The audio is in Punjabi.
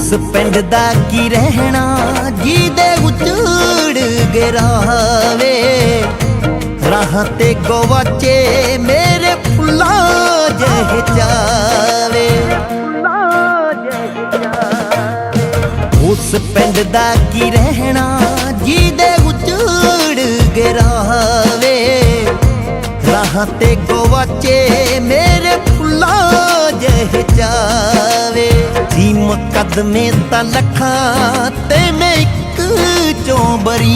ਉਸ ਪਿੰਡ ਦਾ ਕੀ ਰਹਿਣਾ ਜਿਹਦੇ ਉਜੜ ਗਿਰਾਵੇ, ਰਾਹਾਂ ਤੇ ਗਵਾਚੇ ਮੇਰੇ ਫੁੱਲਾਂ ਜਿਹੇ ਚਾਵੇ। ਉਸ ਪਿੰਡ ਦਾ ਕੀ ਰਹਿਣਾ ਜਿਹਦੇ ਉਜੜ ਗਿਰਾਵੇ, ਰਾਹਾਂ ਤੇ ਗਵਾਚੇ ਮੇਰੇ ਫੁੱਲਾਂ ਜਿਹੇ ਚਾਵੇ। ਸੀ ਮੁਕੱਦਮੇ ਤਾਂ ਲੱਖਾਂ ਤੇ ਮੈਂ ਇੱਕ ਚੋਂ ਬਰੀ।